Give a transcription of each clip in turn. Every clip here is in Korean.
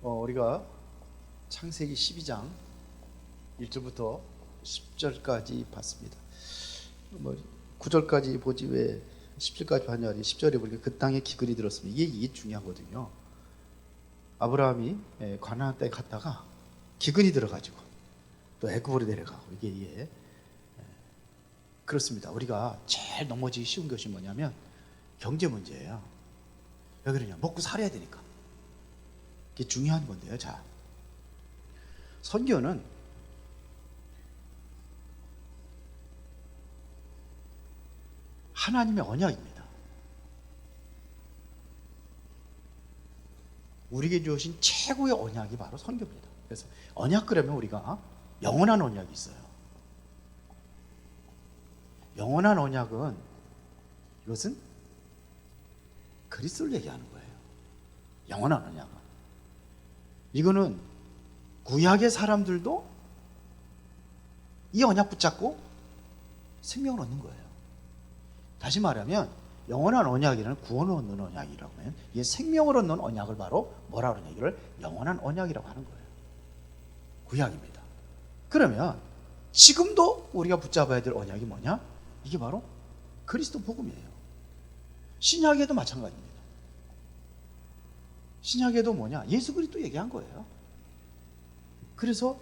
우리가 창세기 12장 1절부터 10절까지 봤습니다. 9절까지 보지 왜 10절까지 봤냐? 10절에 보니까 그 땅에 기근이 들었습니다. 이게 중요하거든요. 아브라함이 가나안 땅에 갔다가 기근이 들어가지고 또 애굽으로 내려가고 이게 그렇습니다. 우리가 제일 넘어지기 쉬운 것이 뭐냐면 경제 문제예요. 왜 그러냐? 먹고 살아야 되니까. 이게 중요한 건데요. 자, 선교는 하나님의 언약입니다. 우리에게 주신 최고의 언약이 바로 선교입니다. 그래서 언약 그러면 우리가 영원한 언약이 있어요. 영원한 언약은 이것은 그리스도를 얘기하는 거예요. 영원한 언약은. 이거는 구약의 사람들도 이 언약 붙잡고 생명을 얻는 거예요. 다시 말하면 영원한 언약이라는 구원을 얻는 언약이라고 하면 이게 생명을 얻는 언약을 바로 뭐라 그러냐, 이걸 영원한 언약이라고 하는 거예요. 구약입니다. 그러면 지금도 우리가 붙잡아야 될 언약이 뭐냐? 이게 바로 그리스도 복음이에요. 신약에도 마찬가지입니다. 신약에도 뭐냐? 예수 그리스도 얘기한 거예요. 그래서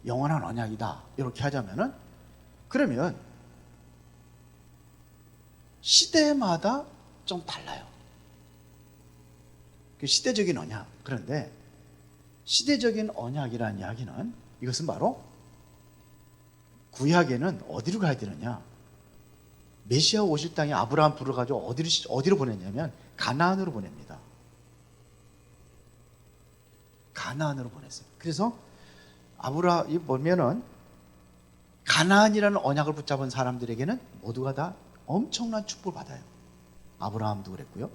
영원한 언약이다 이렇게 하자면은, 그러면 시대마다 좀 달라요. 그 시대적인 언약. 그런데 시대적인 언약이라는 이야기는 이것은 바로 구약에는 어디로 가야 되느냐? 메시아 오실 땅에 아브라함 부르가지고 어디로 보냈냐면 가나안으로 보냅니다. 가나안으로 보냈어요. 그래서 아브라함이 보면은 가나안이라는 언약을 붙잡은 사람들에게는 모두가 다 엄청난 축복을 받아요. 아브라함도 그랬고요.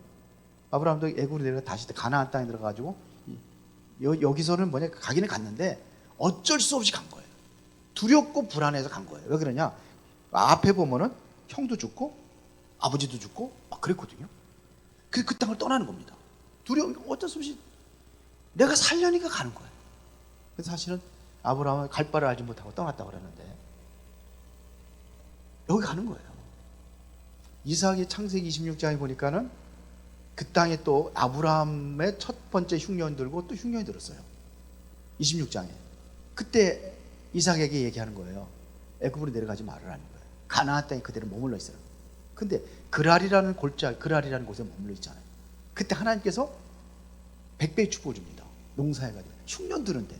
아브라함도 애굽으로 내려가 다시 가나안 땅에 들어가지고 여기서는 뭐냐, 가기는 갔는데 어쩔 수 없이 간 거예요. 두렵고 불안해서 간 거예요. 왜 그러냐? 앞에 보면은 형도 죽고 아버지도 죽고 막 그랬거든요. 그 땅을 떠나는 겁니다. 두려움, 어쩔 수 없이 내가 살려니까 가는 거예요. 그래서 사실은 아브라함은 갈 바를 알지 못하고 떠났다고 그러는데 여기 가는 거예요. 이삭이 창세기 26장에 보니까는 그 땅에 또 아브라함의 첫 번째 흉년 들고 또 흉년이 들었어요. 26장에. 그때 이삭에게 얘기하는 거예요. 애굽으로 내려가지 말으라는 거예요. 가나안 땅에 그대로 머물러 있어요. 근데 그랄이라는 골짜, 그랄이라는 곳에 머물러 있잖아요. 그때 하나님께서 100배의 축복을 줍니다. 농사해가지고 흉년 드는데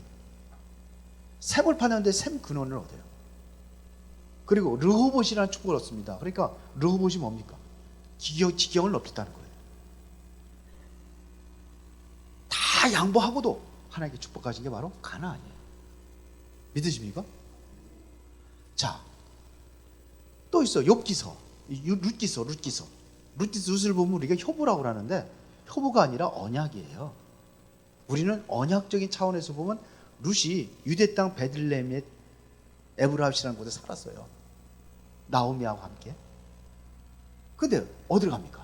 샘을 파는데 샘 근원을 얻어요. 그리고 르호봇이라는 축복을 얻습니다. 그러니까 르호봇이 뭡니까? 지경을 넓혔다는 거예요. 다 양보하고도 하나님께 축복하신 게 바로 가나안이에요. 믿으십니까? 자, 또 있어. 욥기서, 룻을 보면 우리가 효부라고 하는데 효부가 아니라 언약이에요. 우리는 언약적인 차원에서 보면 룻이 유대 땅 베들레헴의 에브라임이라는 곳에 살았어요. 나오미하고 함께. 근데 어디로 갑니까?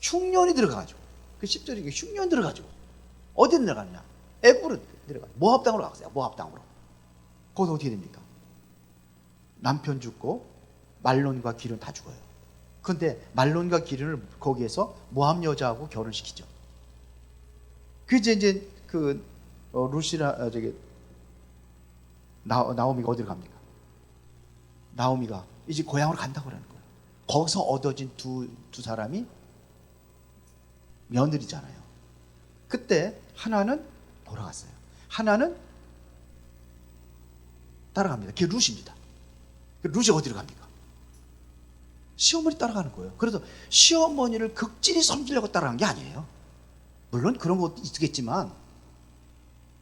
흉년이 들어가가지고, 그 10절이 흉년 들어가지고 어디로 내려가느냐? 애굽으로 내려가요. 모압 땅으로 갔어요. 모압 땅으로. 거기서 어떻게 됩니까? 남편 죽고 말론과 기른 다 죽어요. 근데 말론과 기른을 거기에서 모압 여자하고 결혼시키죠. 그 이제 룻이라 나오미가 어디로 갑니까? 나오미가 이제 고향으로 간다고 그러는 거예요. 거기서 얻어진 두 사람이 며느리잖아요. 그때 하나는 돌아갔어요. 하나는 따라갑니다. 그게 룻입니다. 룻이 어디로 갑니까? 시어머니 따라가는 거예요. 그래서 시어머니를 극진히 섬기려고 따라간 게 아니에요. 물론 그런 것도 있겠지만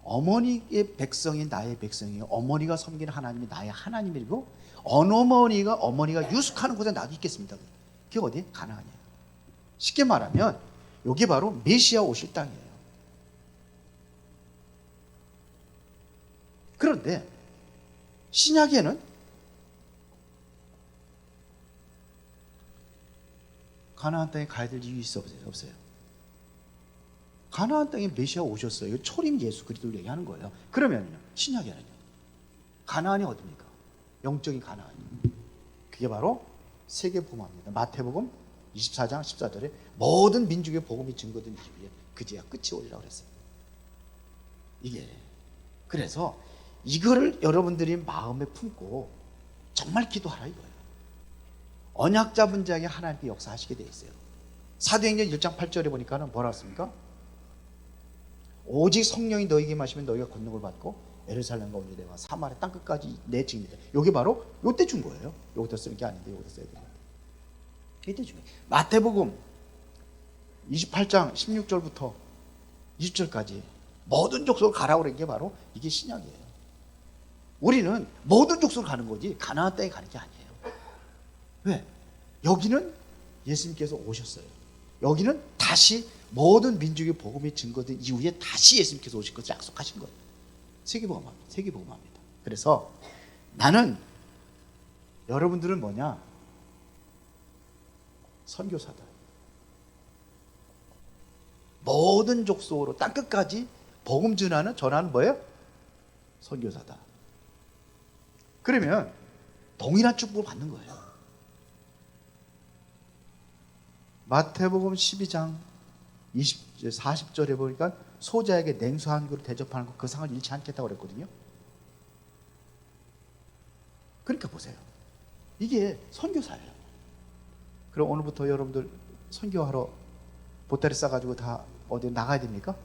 어머니의 백성이 나의 백성이에요. 어머니가 섬기는 하나님이 나의 하나님이고 어머니가 유숙하는 곳에 나도 있겠습니다. 그게 어디에? 가나안이에요. 쉽게 말하면 이게 바로 메시아 오실 땅이에요. 그런데 신약에는 가나안 땅에 가야 될 이유 있어 없어요? 가나안 땅에 메시아 오셨어요. 이거 초림 예수 그리스도를 얘기하는 거예요. 그러면요, 신약에는요, 가나안이 어디입니까? 영적인 가나안이. 그게 바로 세계복음입니다. 마태복음 24장 14절에 모든 민족의 복음이 증거된 이후에 그제야 끝이 오리라고 그랬어요. 이게 그래서 이거를 여러분들이 마음에 품고 정말 기도하라 이거예요. 언약 잡은 자에게 하나님께 역사하시게 돼 있어요. 사도행전 1장 8절에 보니까는 뭐라 했습니까? 오직 성령이 너에게 마시면 너희가 권능을 받고 예루살렘과 온유대와 사마리아 땅끝까지 내 증인이다. 여기 바로 요때 준 거예요. 여기다 쓰는 게 아닌데 여기다 써야 돼요. 이때 준 거예요. 마태복음 28장 16절부터 20절까지 모든 족속을 가라고 그런 게 바로 이게 신약이에요. 우리는 모든 족속을 가는 거지 가나안 땅에 가는 게 아니에요. 왜? 여기는 예수님께서 오셨어요. 여기는 다시 모든 민족의 복음이 증거된 이후에 다시 예수님께서 오실 것을 약속하신 거예요. 세계복음합니다. 세계복음합니다. 그래서 나는 여러분들은 뭐냐? 선교사다. 모든 족속으로 땅끝까지 복음 전하는 뭐예요? 선교사다. 그러면 동일한 축복을 받는 거예요. 마태복음 12장 40절에 보니까 소자에게 냉수 한 그릇 대접하는 것, 그 상을 잃지 않겠다고 그랬거든요. 그러니까 보세요. 이게 선교사예요. 그럼 오늘부터 여러분들 선교하러 보따리 싸가지고 다 어디 나가야 됩니까?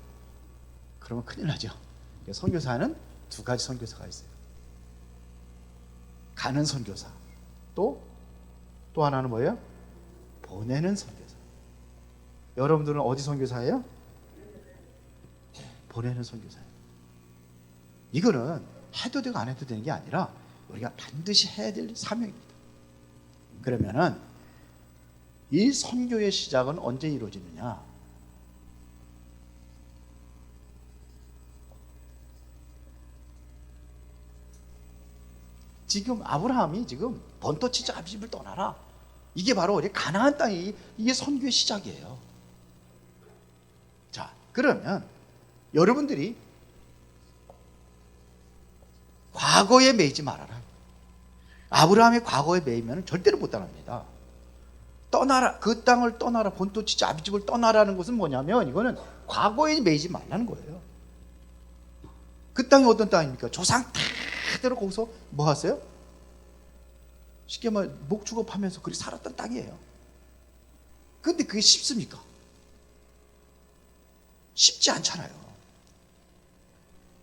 그러면 큰일 나죠. 선교사는 두 가지 선교사가 있어요. 가는 선교사, 또 하나는 뭐예요? 보내는 선교사. 여러분들은 어디 선교사예요? 보내는 선교사예요. 이거는 해도 되고 안 해도 되는 게 아니라 우리가 반드시 해야 될 사명입니다. 그러면은 이 선교의 시작은 언제 이루어지느냐? 지금 아브라함이 지금 번토치자 앞집을 떠나라. 이게 바로 우리 가나안 땅이 이게 선교의 시작이에요. 자, 그러면 여러분들이 과거에 매이지 말아라. 아브라함의 과거에 매이면 절대로 못 따라갑니다. 떠나라, 그 땅을 떠나라, 본토치자 아비집을 떠나라는 것은 뭐냐면 이거는 과거에 매이지 말라는 거예요. 그 땅이 어떤 땅입니까? 조상 그대로 거기서 뭐 하세요? 쉽게 말하면 목축업하면서 그리 살았던 땅이에요. 근데 그게 쉽습니까? 쉽지 않잖아요.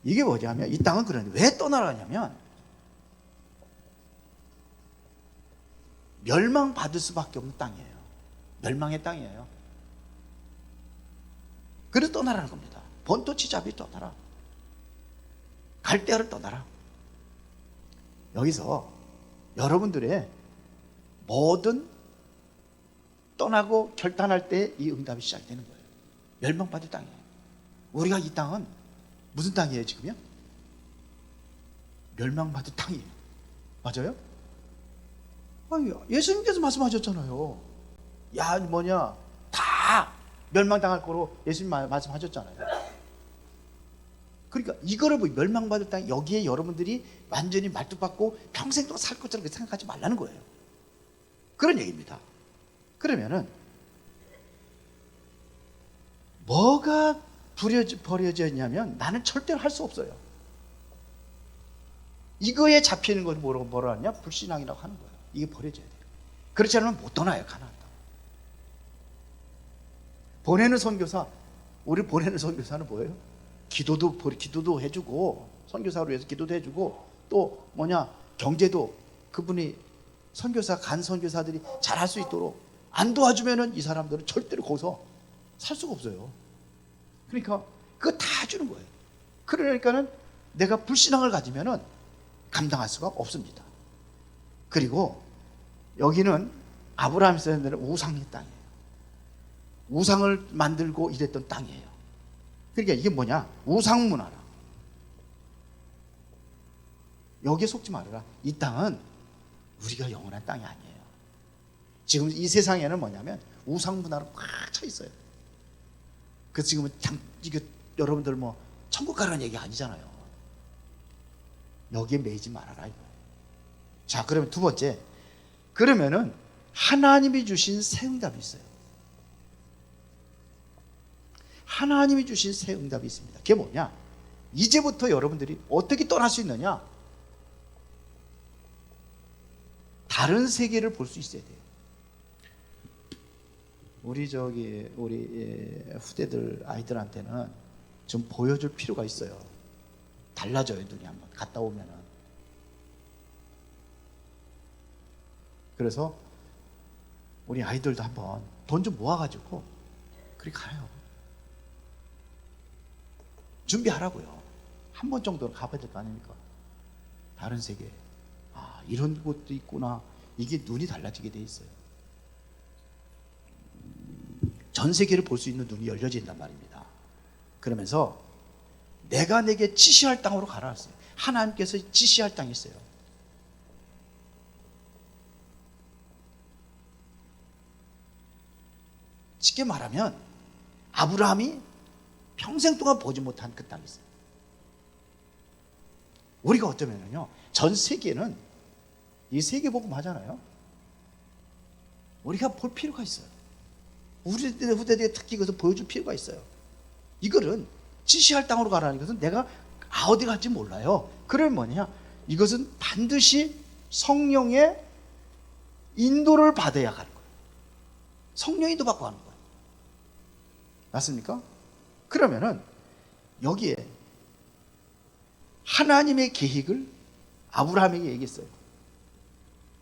이게 뭐냐면 이 땅은 그런데 왜 떠나라냐면 멸망받을 수밖에 없는 땅이에요. 멸망의 땅이에요. 그래서 떠나라는 겁니다. 본토치자비 떠나라. 갈대아를 떠나라. 여기서 여러분들의 모든 떠나고 결단할 때 이 응답이 시작되는 거예요. 멸망받을 땅이에요. 우리가 이 땅은 무슨 땅이에요 지금요? 멸망받을 땅이에요. 맞아요? 아니, 예수님께서 말씀하셨잖아요. 야 뭐냐 다 멸망당할 거로 예수님 말씀하셨잖아요. 그러니까 이거를 뭐 멸망받을 땅 여기에 여러분들이 완전히 말뚝박고 평생 동안 살 것처럼 생각하지 말라는 거예요. 그런 얘기입니다. 그러면은 뭐가 버려져 있냐면 나는 절대로 할 수 없어요. 이거에 잡히는 걸 뭐라 하냐? 불신앙이라고 하는 거예요. 이게 버려져야 돼요. 그렇지 않으면 못 떠나요. 가나안 땅. 보내는 선교사, 우리 보내는 선교사는 뭐예요? 기도도 해주고 선교사로 위해서 기도도 해주고 또 뭐냐 경제도 그분이 선교사 간 선교사들이 잘할 수 있도록 안 도와주면은 이 사람들은 절대로 거기서 살 수가 없어요. 그러니까 그거 다 해주는 거예요. 그러니까는 내가 불신앙을 가지면은 감당할 수가 없습니다. 그리고 여기는 아브라함이 쓰는 데는 우상의 땅이에요. 우상을 만들고 이랬던 땅이에요. 그러니까 이게 뭐냐? 우상 문화라. 여기에 속지 말아라. 이 땅은 우리가 영원한 땅이 아니에요. 지금 이 세상에는 뭐냐면 우상 문화로 꽉 차 있어요. 그 지금은 이게 여러분들 뭐 천국 가라는 얘기 아니잖아요. 여기에 매이지 말아라 이거. 자, 그러면 두 번째, 그러면은 하나님이 주신 새 응답이 있어요. 하나님이 주신 새 응답이 있습니다. 그게 뭐냐? 이제부터 여러분들이 어떻게 떠날 수 있느냐? 다른 세계를 볼 수 있어야 돼요. 우리 후대들 아이들한테는 좀 보여줄 필요가 있어요. 달라져요, 눈이 한번 갔다 오면은. 그래서 우리 아이들도 한번 돈 좀 모아가지고 그리 가요. 준비하라고요. 한 번 정도는 가봐야 될 거 아닙니까? 다른 세계. 아, 이런 곳도 있구나. 이게 눈이 달라지게 돼 있어요. 전 세계를 볼 수 있는 눈이 열려진단 말입니다. 그러면서 내가 내게 지시할 땅으로 가라 했어요. 하나님께서 지시할 땅이 있어요. 쉽게 말하면 아브라함이 평생 동안 보지 못한 그 땅이 있어요. 우리가 어쩌면요, 전 세계는 이 세계복음 하잖아요. 우리가 볼 필요가 있어요. 우리 후대들에게 특히 그것을 보여줄 필요가 있어요. 이거는 지시할 땅으로 가라는 것은 내가 어디 갈지 몰라요. 그러면 뭐냐? 이것은 반드시 성령의 인도를 받아야 가는 거예요. 성령 인도 받고 가는 거예요. 맞습니까? 그러면은 여기에 하나님의 계획을 아브라함에게 얘기했어요.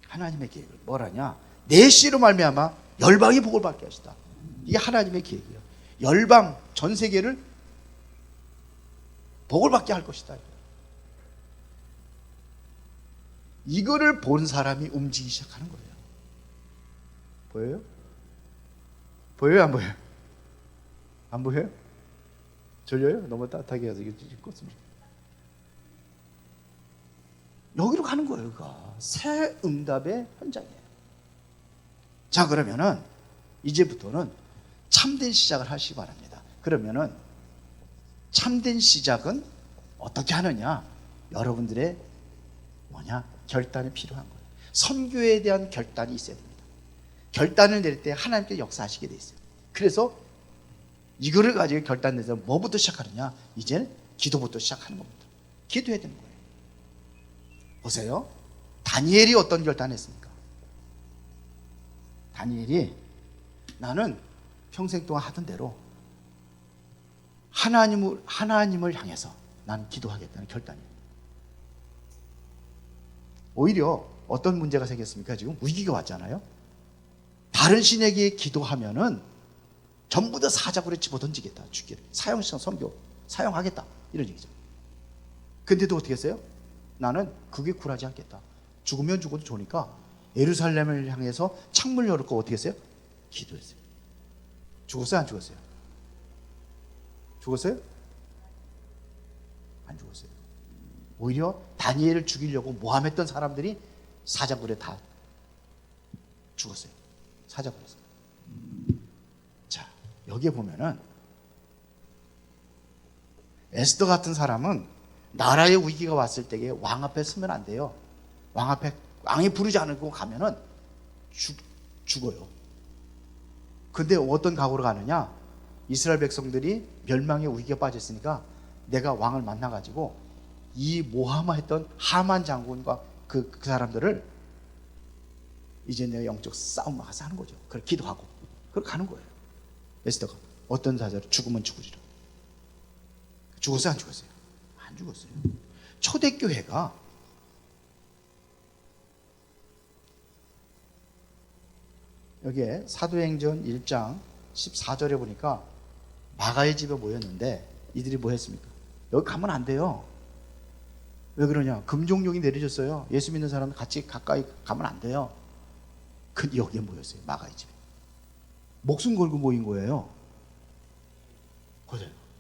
하나님의 계획을 뭐라냐? 내 씨로 말미암아 열방이 복을 받게 하시다. 이게 하나님의 계획이에요. 열방 전 세계를 복을 받게 할 것이다. 이거를 본 사람이 움직이기 시작하는 거예요. 보여요? 보여요? 안 보여요? 안 보여요? 졸려요? 너무 따뜻하게 해서 이게 껐습니다. 여기로 가는 거예요. 새 응답의 현장이에요. 자, 그러면은 이제부터는 참된 시작을 하시기 바랍니다. 그러면은 참된 시작은 어떻게 하느냐? 여러분들의 결단이 필요한 거예요. 선교에 대한 결단이 있어야 됩니다. 결단을 내릴 때 하나님께 역사하시게 돼 있어요. 그래서 이거를 가지고 결단 내서 뭐부터 시작하느냐? 이제는 기도부터 시작하는 겁니다. 기도해야 되는 거예요. 보세요. 다니엘이 어떤 결단을 했습니까? 다니엘이 나는 평생 동안 하던 대로 하나님을 향해서 난 기도하겠다는 결단이에요. 오히려 어떤 문제가 생겼습니까? 지금 위기가 왔잖아요. 다른 신에게 기도하면은 전부 다 사자굴에 집어던지겠다. 죽겠다. 사형시간 선교 사용하겠다. 이런 얘기죠. 근데도 어떻게 했어요? 나는 그게 굴하지 않겠다. 죽으면 죽어도 좋으니까 예루살렘을 향해서 창문을 열고 어떻게 했어요? 기도했어요. 죽었어요? 안 죽었어요? 죽었어요? 안 죽었어요. 오히려 다니엘을 죽이려고 모함했던 사람들이 사자굴에 다 죽었어요. 사자굴에서. 자, 여기에 보면은 에스더 같은 사람은 나라의 위기가 왔을 때에 왕 앞에 서면 안 돼요. 왕이 부르지 않고 가면은 죽어요. 근데 어떤 각오로 가느냐? 이스라엘 백성들이 멸망의 위기가 빠졌으니까 내가 왕을 만나가지고 이 모함했던 하만 장군과 그 사람들을 이제 내가 영적 싸움을 가서 하는 거죠. 그걸 기도하고 그렇게 가는 거예요. 에스더가 어떤 사자로 죽으면 죽으리라. 죽었어요? 안 죽었어요? 안 죽었어요. 초대교회가 여기에 사도행전 1장 14절에 보니까 마가의 집에 모였는데 이들이 뭐 했습니까? 여기 가면 안 돼요. 왜 그러냐? 금종령이 내려졌어요. 예수 믿는 사람 같이 가까이 가면 안 돼요. 근데 여기에 모였어요. 마가의 집에. 목숨 걸고 모인 거예요.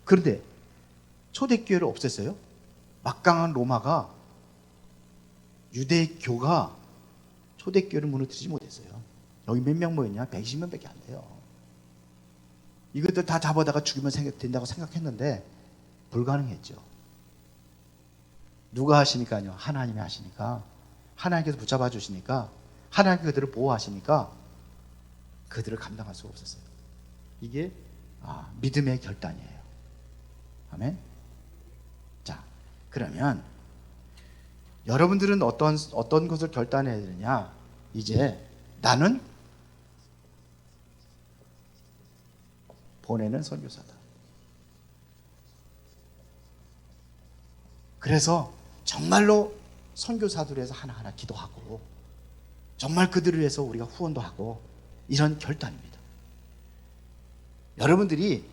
그런데 초대교회를 없앴어요. 막강한 로마가 유대교가 초대교회를 무너뜨리지 못했어요. 여기 몇 명 모였냐? 120명밖에 안 돼요. 이것들 다 잡아다가 죽이면 된다고 생각했는데 불가능했죠. 누가 하시니까요? 하나님이 하시니까, 하나님께서 붙잡아 주시니까, 하나님께서 그들을 보호하시니까 그들을 감당할 수가 없었어요. 이게 믿음의 결단이에요. 아멘. 자, 그러면 여러분들은 어떤 것을 결단해야 되느냐? 이제 나는 보내는 선교사다. 그래서 정말로 선교사들을 위해서 하나하나 기도하고, 정말 그들을 위해서 우리가 후원도 하고, 이런 결단입니다. 여러분들이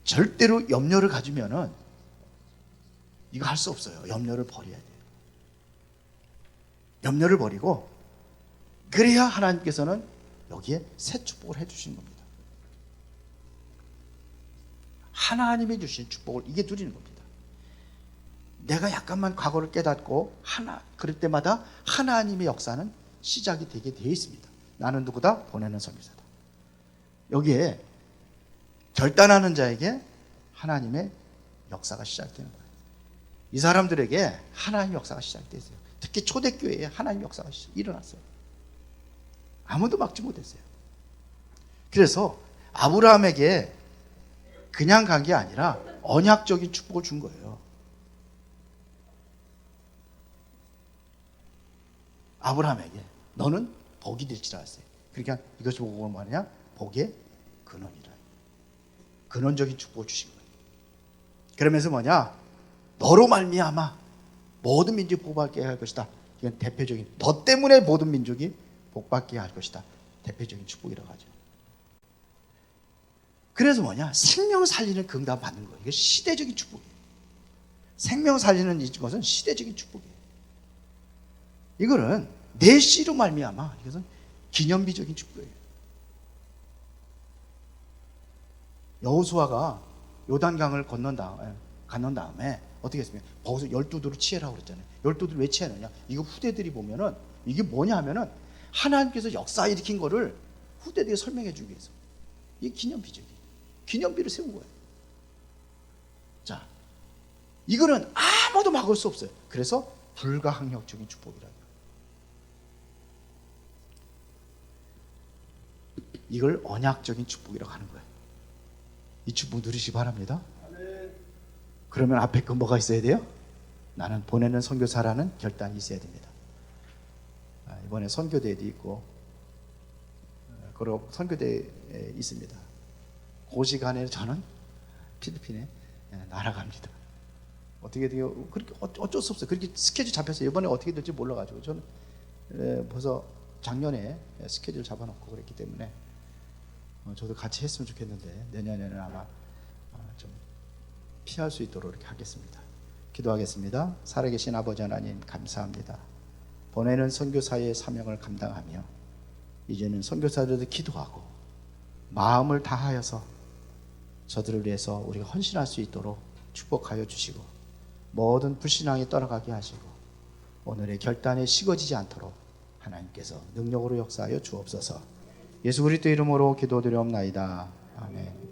절대로 염려를 가지면은 이거 할 수 없어요. 염려를 버려야 돼요. 염려를 버리고, 그래야 하나님께서는 여기에 새 축복을 해주시는 겁니다. 하나님이 주신 축복을 이게 누리는 겁니다. 내가 약간만 과거를 깨닫고 그럴 때마다 하나님의 역사는 시작이 되게 되어 있습니다. 나는 누구다? 보내는 선교사다. 여기에 결단하는 자에게 하나님의 역사가 시작되는 거예요. 이 사람들에게 하나님의 역사가 시작됐어요. 특히 초대교회에 하나님의 역사가 일어났어요. 아무도 막지 못했어요. 그래서 아브라함에게 그냥 간 게 아니라 언약적인 축복을 준 거예요. 아브라함에게 너는 복이 될지라 하세요. 그러니까 이것이 복은 뭐냐? 복의 근원이라. 근원적인 축복을 주신 거예요. 그러면서 뭐냐? 너로 말미암아 모든 민족이 복받게 할 것이다. 이건 대표적인, 너 때문에 모든 민족이 복받게 할 것이다. 대표적인 축복이라고 하죠. 그래서 뭐냐? 생명 살리는 응답 받는 거예요. 이게 시대적인 축복이에요. 생명 살리는 이것은 시대적인 축복이에요. 이거는 내 씨로 말미암아, 이것은 기념비적인 축복이에요. 여호수아가 요단강을 건넌 다음에 어떻게 했습니까? 거기서 12도로 치해라고 그랬잖아요. 12도를 왜 치해느냐? 이거 후대들이 보면은 이게 뭐냐 하면은 하나님께서 역사 일으킨 거를 후대들이 설명해 주기 위해서. 이게 기념비를 세운 거예요. 자, 이거는 아무도 막을 수 없어요. 그래서 불가항력적인 축복이라고. 이걸 언약적인 축복이라고 하는 거예요. 이 축복 누리시기 바랍니다. 그러면 앞에 거 뭐가 있어야 돼요? 나는 보내는 선교사라는 결단이 있어야 됩니다. 이번에 선교대회도 있고, 그리고 선교대회 있습니다. 그 시간에 저는 필리핀에 날아갑니다. 어떻게 돼요? 그렇게 어쩔 수 없어요. 그렇게 스케줄 잡혀서 이번에 어떻게 될지 몰라가지고 저는 벌써 작년에 스케줄 잡아놓고 그랬기 때문에 저도 같이 했으면 좋겠는데 내년에는 아마 좀 피할 수 있도록 이렇게 하겠습니다. 기도하겠습니다. 살아계신 아버지 하나님 감사합니다. 보내는 선교사의 사명을 감당하며 이제는 선교사들도 기도하고 마음을 다하여서 저들을 위해서 우리가 헌신할 수 있도록 축복하여 주시고 모든 불신앙이 떠나가게 하시고 오늘의 결단에 식어지지 않도록 하나님께서 능력으로 역사하여 주옵소서. 예수 그리스도 이름으로 기도드리옵나이다. 아멘.